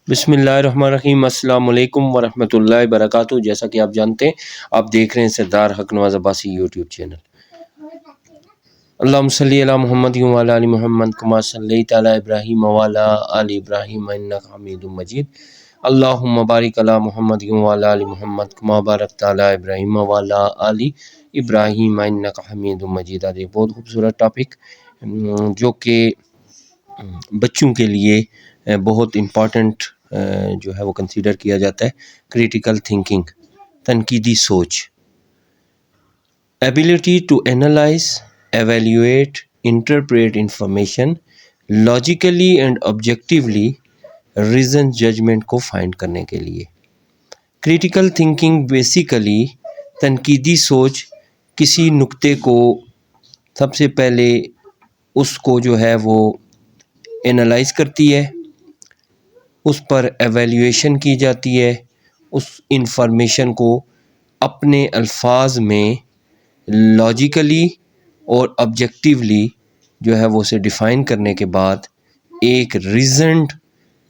بسم اللہ الرحمن الرحیم۔ السلام علیکم ورحمۃ اللہ وبرکاتہ۔ جیسا کہ آپ جانتے ہیں، آپ دیکھ رہے ہیں سردار حق نواز عباسی یوٹیوب چینل۔ اللہم صلی علی محمد وعلی آل محمد کما صلیت علی ابراہیم وعلی آل ابراہیم انک حمید مجید۔ اللہم بارک علی محمد وعلی آل محمد کما بارکت علی ابراہیم وعلی آل ابراہیم انک حمید مجید۔ آج ایک بہت خوبصورت ٹاپک جو کہ بچوں کے لیے بہت امپورٹنٹ جو ہے وہ کنسیڈر کیا جاتا ہے، کریٹیکل تھنکنگ، تنقیدی سوچ، ability to analyse, evaluate, interpret information logically and objectively, reason judgement کو فائنڈ کرنے کے لیے۔ کریٹیکل تھنکنگ بیسیکلی تنقیدی سوچ کسی نقطے کو سب سے پہلے اس کو جو ہے وہ اینالائز کرتی ہے، اس پر ایویلیویشن کی جاتی ہے، اس انفارمیشن کو اپنے الفاظ میں لاجیکلی اور آبجیکٹیولی جو ہے وہ اسے ڈیفائن کرنے کے بعد ایک ریزنڈ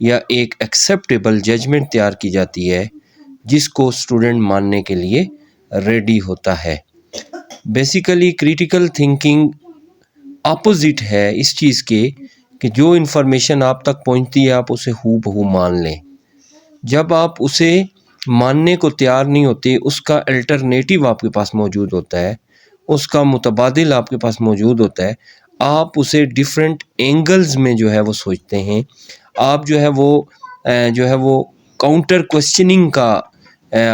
یا ایک ایکسیپٹیبل ججمنٹ تیار کی جاتی ہے جس کو اسٹوڈنٹ ماننے کے لیے ریڈی ہوتا ہے۔ بیسیکلی کریٹیکل تھنکنگ اپوزٹ ہے اس چیز کے کہ جو انفارمیشن آپ تک پہنچتی ہے آپ اسے ہو بہو مان لیں۔ جب آپ اسے ماننے کو تیار نہیں ہوتے، اس کا الٹرنیٹیو آپ کے پاس موجود ہوتا ہے، اس کا متبادل آپ کے پاس موجود ہوتا ہے، آپ اسے ڈیفرنٹ اینگلز میں جو ہے وہ سوچتے ہیں، آپ جو ہے وہ کاؤنٹر کوشچننگ کا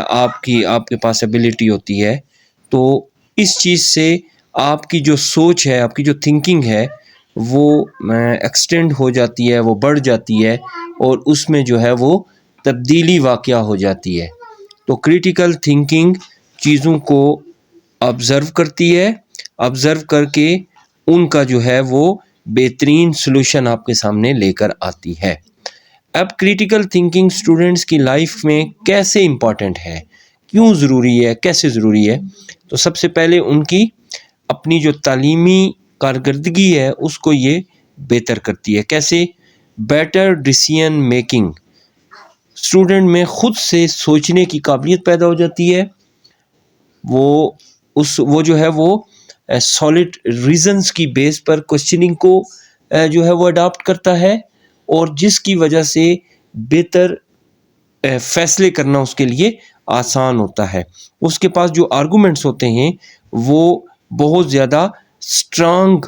آپ کے پاس ایبلٹی ہوتی ہے، تو اس چیز سے آپ کی جو سوچ ہے، آپ کی جو تھنکنگ ہے وہ ایکسٹینڈ ہو جاتی ہے، وہ بڑھ جاتی ہے اور اس میں جو ہے وہ تبدیلی واقع ہو جاتی ہے۔ تو کریٹیکل تھنکنگ چیزوں کو آبزرو کرتی ہے، آبزرو کر کے ان کا جو ہے وہ بہترین سلوشن آپ کے سامنے لے کر آتی ہے۔ اب کریٹیکل تھنکنگ اسٹوڈنٹس کی لائف میں کیسے امپورٹنٹ ہے، کیوں ضروری ہے، کیسے ضروری ہے؟ تو سب سے پہلے ان کی اپنی جو تعلیمی کارکردگی ہے اس کو یہ بہتر کرتی ہے۔ کیسے؟ بیٹر ڈیسیژن میکنگ، اسٹوڈنٹ میں خود سے سوچنے کی قابلیت پیدا ہو جاتی ہے، وہ جو ہے وہ سالڈ ریزنز کی بیس پر کوشچننگ کو جو ہے وہ اڈاپٹ کرتا ہے اور جس کی وجہ سے بہتر فیصلے کرنا اس کے لیے آسان ہوتا ہے۔ اس کے پاس جو آرگومنٹس ہوتے ہیں وہ بہت زیادہ اسٹرانگ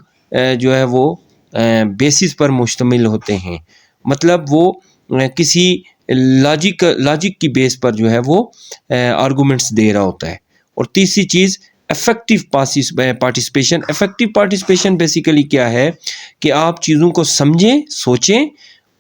جو ہے وہ بیسس پر مشتمل ہوتے ہیں، مطلب وہ کسی لاجک کی بیس پر جو ہے وہ آرگومنٹس دے رہا ہوتا ہے۔ اور تیسری چیز effective participation. Effective participation basically کیا ہے کہ آپ چیزوں کو سمجھیں، سوچیں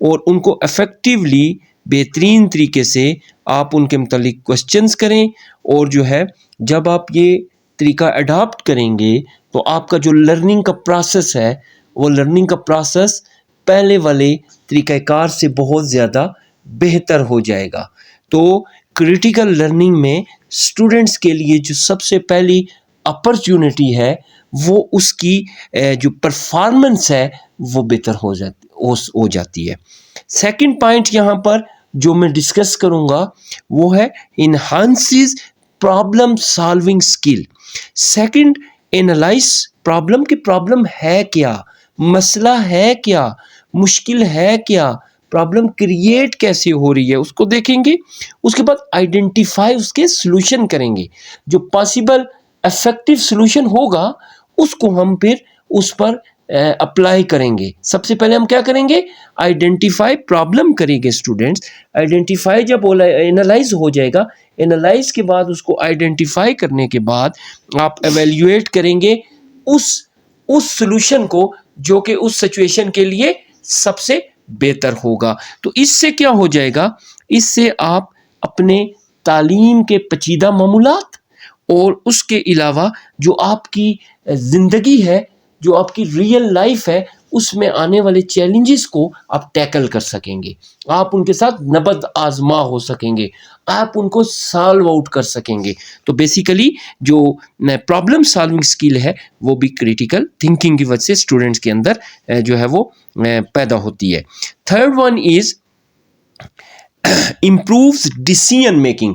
اور ان کو افیکٹولی بہترین طریقے سے آپ ان کے متعلق کوشچنز کریں، اور جو ہے جب آپ یہ طریقہ اڈاپٹ کریں گے تو آپ کا جو لرننگ کا پروسیس ہے وہ لرننگ کا پروسیس پہلے والے طریقہ کار سے بہت زیادہ بہتر ہو جائے گا۔ تو کریٹیکل لرننگ میں اسٹوڈنٹس کے لیے جو سب سے پہلی اپرچونٹی ہے وہ اس کی جو پرفارمنس ہے وہ بہتر ہو جاتی ہے۔ سیکنڈ پوائنٹ یہاں پر جو میں ڈسکس کروں گا وہ ہے enhances problem solving skill. Second, analyse problem کہ پرابلم ہے کیا، مسئلہ ہے کیا، مشکل ہے کیا، پرابلم کریٹ کیسے ہو رہی ہے اس کو دیکھیں گے۔ اس کے بعد آئیڈینٹیفائی، اس کے سلوشن کریں گے، جو پاسبل افیکٹو سلوشن ہوگا اس کو ہم پھر اس پر اپلائی کریں گے۔ سب سے پہلے ہم کیا کریں گے؟ آئیڈینٹیفائی پرابلم کریں گے اسٹوڈنٹس۔ آئیڈینٹیفائی جب اینالائز ہو جائے گا، اینالائز کے بعد اس کو آئیڈینٹیفائی کرنے کے بعد آپ ایویلیویٹ کریں گے اس سلوشن کو جو کہ اس سچویشن کے لیے سب سے بہتر ہوگا۔ تو اس سے کیا ہو جائے گا؟ اس سے آپ اپنے تعلیم کے پیچیدہ معمولات اور اس کے علاوہ جو آپ کی زندگی ہے، جو آپ کی ریئل لائف ہے، اس میں آنے والے چیلنجز کو آپ ٹیکل کر سکیں گے، آپ ان کے ساتھ نبرد آزما ہو سکیں گے، آپ ان کو سالو آؤٹ کر سکیں گے۔ تو بیسیکلی جو پرابلم سالونگ اسکل ہے وہ بھی کریٹیکل تھنکنگ کی وجہ سے اسٹوڈنٹس کے اندر جو ہے وہ پیدا ہوتی ہے۔ Third one is improves decision making.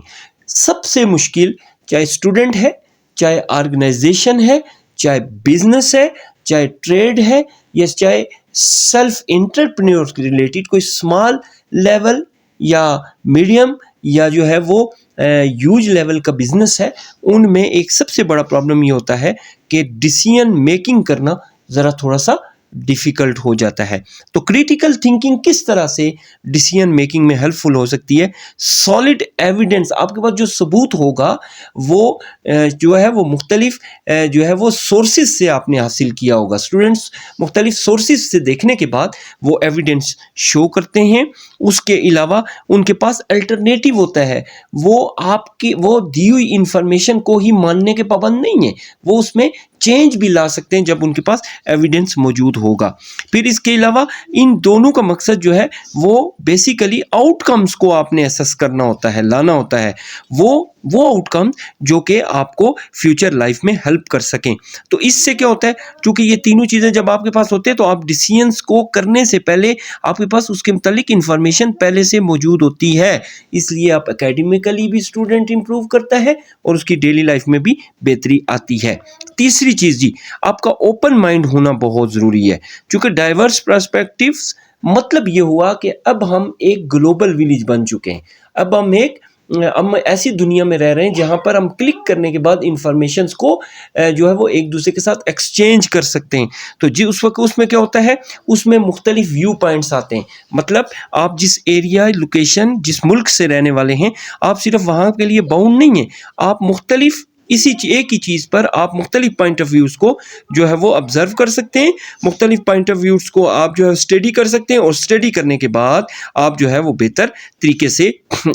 सबसे मुश्किल चाहे स्टूडेंट है, चाहे ऑर्गेनाइजेशन है, चाहे बिजनेस है, चाहे ट्रेड है, या चाहे सेल्फ एंटरप्रेन्योर रिलेटेड कोई स्मॉल लेवल या मीडियम या जो है वो ह्यूज लेवल का बिजनेस है, उनमें एक सबसे बड़ा प्रॉब्लम ये होता है कि डिसीजन मेकिंग करना ज़रा थोड़ा सा डिफ़िकल्ट हो जाता है। तो क्रिटिकल थिंकिंग किस तरह से डिसीजन मेकिंग में हेल्पफुल हो सकती है? सॉलिड एविडेंस, आपके पास जो सबूत होगा वो जो है वो मुख्तलिफ जो है वो सोर्सेज से आपने हासिल किया होगा। स्टूडेंट्स मुख्तलिफ सोर्सेज से देखने के बाद वो एविडेंस शो करते हैं। उसके अलावा उनके पास अल्टरनेटिव होता है, वो आपकी वो दी हुई इंफॉर्मेशन को ही मानने के पाबंद नहीं है, वो उसमें चेंज भी ला सकते हैं जब उनके पास एविडेंस मौजूद होगा। फिर इसके अलावा इन दोनों का मकसद जो है वो बेसिकली आउटकम्स को आपने असेस करना होता है, लाना होता है, वो आउटकम जो कि आपको फ्यूचर लाइफ में हेल्प कर सकें। तो इससे क्या होता है, क्योंकि ये तीनों चीज़ें जब आपके पास होते हैं तो आप डिसीजंस को करने से पहले आपके पास उसके मुतालिक इंफॉर्मेशन पहले से मौजूद होती है, इसलिए आप एकेडमिकली भी स्टूडेंट इंप्रूव करता है और उसकी डेली लाइफ में भी बेहतरी आती है। तीसरी चीज़ जी, आपका ओपन माइंड होना बहुत ज़रूरी है, क्योंकि डाइवर्स पर्सपेक्टिव्स मतलब ये हुआ कि अब हम एक ग्लोबल विलेज बन चुके हैं। अब हम ऐसी दुनिया में रह रहे हैं जहाँ पर हम क्लिक करने के बाद इंफॉर्मेशंस को जो है वो एक दूसरे के साथ एक्सचेंज कर सकते हैं। तो जी उस वक्त उसमें क्या होता है, उसमें मुख्तलिफ व्यू पॉइंट्स आते हैं। मतलब आप जिस एरिया, लोकेशन, जिस मुल्क से रहने वाले हैं, आप सिर्फ वहाँ के लिए बाउंड नहीं हैं, आप मुख्तलिफ एक ही चीज़ पर आप मुख्तलिफ पॉइंट ऑफ व्यूज़ को जो है वो ऑब्ज़र्व कर सकते हैं, मुख्तलिफ पॉइंट ऑफ व्यूज़ को आप जो है स्टडी कर सकते हैं, और स्टडी करने के बाद आप जो है वो बेहतर तरीके से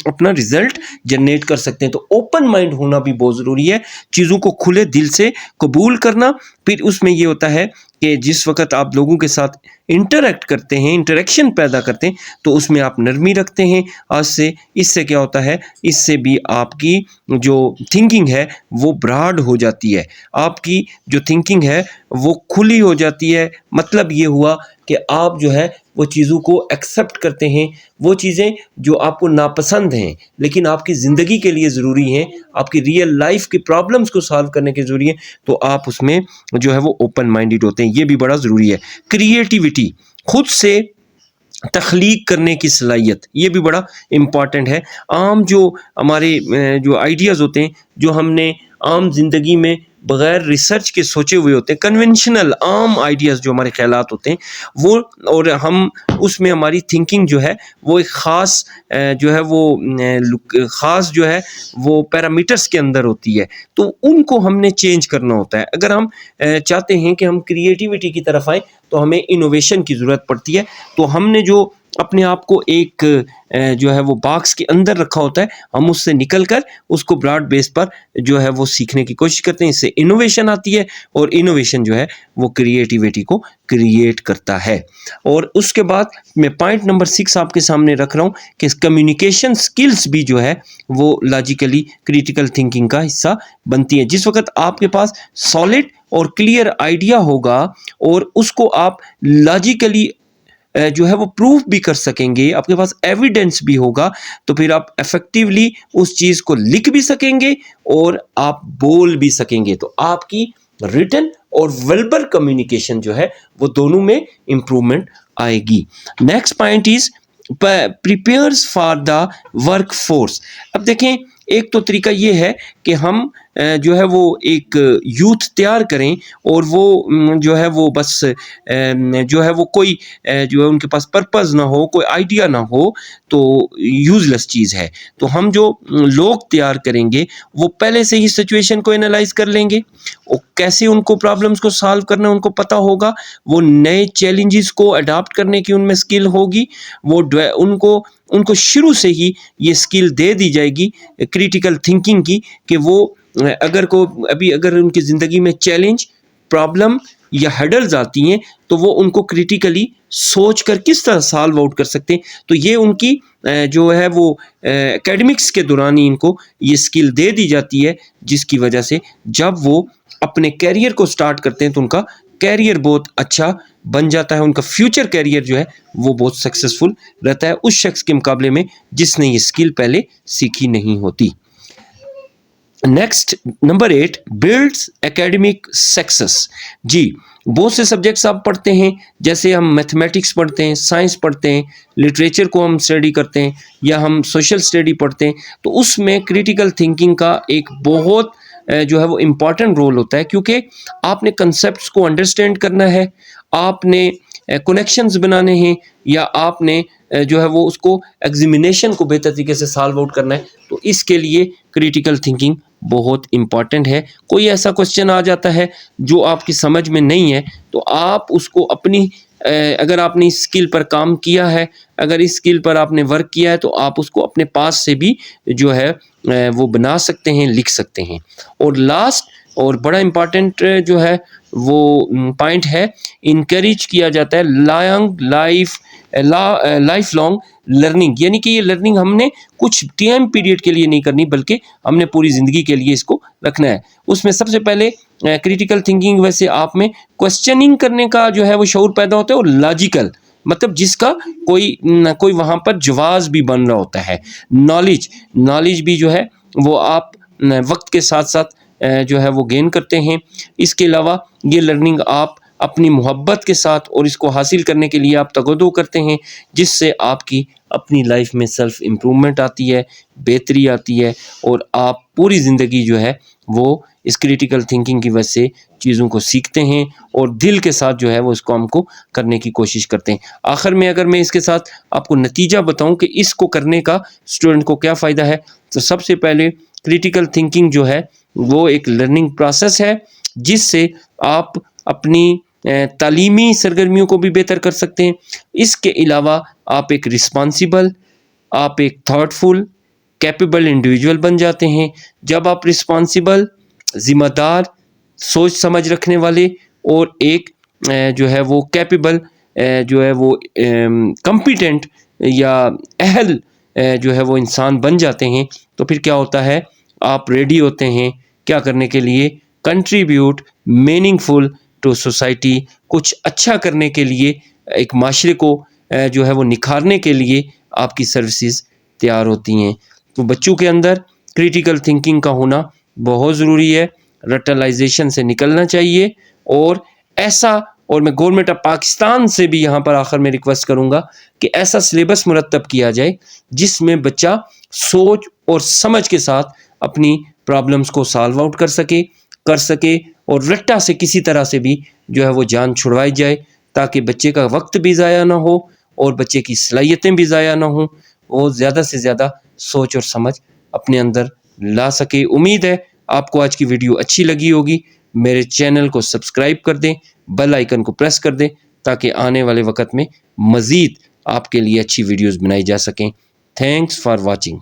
अपना रिज़ल्ट जनरेट कर सकते हैं। तो ओपन माइंड होना भी बहुत ज़रूरी है, चीज़ों को खुले दिल से कबूल करना। फिर उसमें ये होता है कि जिस वक्त आप लोगों के साथ इंटरेक्ट करते हैं, इंटरेक्शन पैदा करते हैं, तो उसमें आप नरमी रखते हैं आज से। इससे क्या होता है, इससे भी आपकी जो थिंकिंग है वो ब्रॉड हो जाती है, आपकी जो थिंकिंग है वो खुली हो जाती है। मतलब ये हुआ कि आप जो है वो चीज़ों को एक्सेप्ट करते हैं, वो चीज़ें जो आपको नापसंद हैं लेकिन आपकी ज़िंदगी के लिए ज़रूरी हैं, आपकी रियल लाइफ की प्रॉब्लम्स को सॉल्व करने के ज़रूरी है, तो आप उसमें जो है वो ओपन माइंडेड होते हैं। ये भी बड़ा ज़रूरी है। क्रिएटिविटी, खुद से तख्लीक करने की सलाहियत, ये भी बड़ा इम्पॉर्टेंट है। आम जो हमारे जो आइडियाज़ होते हैं, जो हमने आम ज़िंदगी में बग़ैर रिसर्च के सोचे हुए होते हैं, कन्वेंशनल आम आइडियाज़ जो हमारे ख़यालात होते हैं वो, और हम उसमें हमारी थिंकिंग जो है वो एक ख़ास जो है वो ख़ास जो है वो पैरामीटर्स के अंदर होती है, तो उनको हमने चेंज करना होता है। अगर हम चाहते हैं कि हम क्रिएटिविटी की तरफ आएँ तो हमें इनोवेशन की ज़रूरत पड़ती है। तो हमने जो अपने आप को एक जो है वो बॉक्स के अंदर रखा होता है, हम उससे निकल कर उसको ब्रॉड बेस पर जो है वो सीखने की कोशिश करते हैं, इससे इनोवेशन आती है, और इनोवेशन जो है वो क्रिएटिविटी को क्रिएट करता है। और उसके बाद मैं पॉइंट नंबर 6 आपके सामने रख रहा हूँ कि कम्युनिकेशन स्किल्स भी जो है वो लॉजिकली क्रिटिकल थिंकिंग का हिस्सा बनती है। जिस वक्त आपके पास सॉलिड और क्लियर आइडिया होगा और उसको आप लॉजिकली जो है वो प्रूफ भी कर सकेंगे, आपके पास एविडेंस भी होगा, तो फिर आप इफेक्टिवली उस चीज़ को लिख भी सकेंगे और आप बोल भी सकेंगे। तो आपकी रिटन और वर्बल कम्युनिकेशन जो है वो दोनों में इम्प्रूवमेंट आएगी। Next point is prepares for the work force. अब देखें, एक तो तरीका ये है कि हम जो है वो एक यूथ तैयार करें, और वो जो है वो बस जो है वो कोई जो है उनके पास पर्पज़ ना हो, कोई आइडिया ना हो, तो यूज़लेस चीज़ है। तो हम जो लोग तैयार करेंगे वो पहले से ही सिचुएशन को एनालाइज कर लेंगे, और कैसे उनको प्रॉब्लम्स को सॉल्व करना उनको पता होगा, वो नए चैलेंजेस को अडॉप्ट करने की उनमें स्किल होगी, वो उनको शुरू से ही ये स्किल दे दी जाएगी क्रिटिकल थिंकिंग की, कि वो अगर उनकी ज़िंदगी में चैलेंज, प्रॉब्लम या हर्डल्स आती हैं तो वो उनको क्रिटिकली सोच कर किस तरह सॉल्व आउट कर सकते हैं। तो ये उनकी जो है वो एकेडमिक्स के दौरान ही इनको ये स्किल दे दी जाती है, जिसकी वजह से जब वो अपने कैरियर को स्टार्ट करते हैं तो उनका कैरियर बहुत अच्छा बन जाता है, उनका फ्यूचर कैरियर जो है वो बहुत सक्सेसफुल रहता है उस शख्स के मुकाबले में जिसने ये स्किल पहले सीखी नहीं होती। Next number 8, builds academic success. जी, बहुत से सब्जेक्ट्स आप पढ़ते हैं, जैसे हम मैथमेटिक्स पढ़ते हैं, साइंस पढ़ते हैं, लिटरेचर को हम स्टडी करते हैं या हम सोशल स्टडी पढ़ते हैं, तो उसमें क्रिटिकल थिंकिंग का एक बहुत जो है वो इम्पॉर्टेंट रोल होता है, क्योंकि आपने कंसेप्ट्स को अंडरस्टैंड करना है, आपने कनेक्शंस बनाने हैं, या आपने जो है वो उसको एग्जामिनेशन को बेहतर तरीके से सॉल्व आउट करना है, तो इसके लिए क्रिटिकल थिंकिंग बहुत इम्पॉर्टेंट है। कोई ऐसा क्वेश्चन आ जाता है जो आपकी समझ में नहीं है, तो आप उसको अपनी अगर आपने इस स्किल पर काम किया है, अगर इस स्किल पर आपने वर्क किया है, तो आप उसको अपने पास से भी जो है वो बना सकते हैं, लिख सकते हैं। और लास्ट और बड़ा इम्पॉर्टेंट जो है वो पॉइंट है, इनकरेज किया जाता है लाइफ लॉन्ग लर्निंग, यानी कि ये लर्निंग हमने कुछ टाइम पीरियड के लिए नहीं करनी, बल्कि हमने पूरी ज़िंदगी के लिए इसको रखना है। उसमें सबसे पहले क्रिटिकल थिंकिंग वैसे आप में क्वेश्चनिंग करने का जो है वो शऊर पैदा होता है, और लॉजिकल मतलब जिसका कोई वहाँ पर जवाब भी बन रहा होता है। नॉलेज भी जो है वो आप वक्त के साथ साथ जो है वो गेन करते हैं। इसके अलावा ये लर्निंग आप अपनी मोहब्बत के साथ और इसको हासिल करने के लिए आप तगदो करते हैं, जिससे आपकी अपनी लाइफ में सेल्फ इम्प्रूवमेंट आती है, बेहतरी आती है, और आप पूरी ज़िंदगी जो है वो इस क्रिटिकल थिंकिंग की वजह से चीज़ों को सीखते हैं और दिल के साथ जो है वो इस काम को करने की कोशिश करते हैं। आखिर में अगर मैं इसके साथ आपको नतीजा बताऊं कि इसको करने का स्टूडेंट को क्या फ़ायदा है, तो सबसे पहले क्रिटिकल थिंकिंग जो है वो एक लर्निंग प्रोसेस है, जिससे आप अपनी तालीमी सरगर्मियों को भी बेहतर कर सकते हैं। इसके अलावा आप एक रिस्पॉन्सिबल, आप एक थॉटफुल, कैपेबल इंडिविजुअल बन जाते हैं। जब आप रिस्पॉन्सिबल, ज़िम्मेदार, सोच समझ रखने वाले और एक जो है वो कैपेबल जो है वो कॉम्पिटेंट या अहल जो है वो इंसान बन जाते हैं, तो फिर क्या होता है, आप रेडी होते हैं क्या करने के लिए, कंट्रीब्यूट मीनिंगफुल टू सोसाइटी, कुछ अच्छा करने के लिए, एक माशरे को जो है वो निखारने के लिए आपकी सर्विसेज तैयार होती हैं। तो बच्चों के अंदर क्रिटिकल थिंकिंग का होना बहुत ज़रूरी है, रटलाइजेशन से निकलना चाहिए, और ऐसा, और मैं गवर्नमेंट ऑफ पाकिस्तान से भी यहाँ पर आखिर में रिक्वेस्ट करूँगा कि ऐसा सिलेबस मुरतब किया जाए जिसमें बच्चा सोच और समझ के साथ अपनी प्रॉब्लम्स को सॉल्व आउट कर सके और रट्टा से किसी तरह से भी जो है वो जान छुड़वाई जाए, ताकि बच्चे का वक्त भी ज़ाया ना हो और बच्चे की सलाहियतें भी ज़ाया ना हो, वो ज़्यादा से ज़्यादा सोच और समझ अपने अंदर ला सके। उम्मीद है आपको आज की वीडियो अच्छी लगी होगी। मेरे चैनल को सब्सक्राइब कर दें, बेल आइकन को प्रेस कर दें, ताकि आने वाले वक्त में मज़ीद आपके लिए अच्छी वीडियोज़ बनाई जा सकें। Thanks for watching.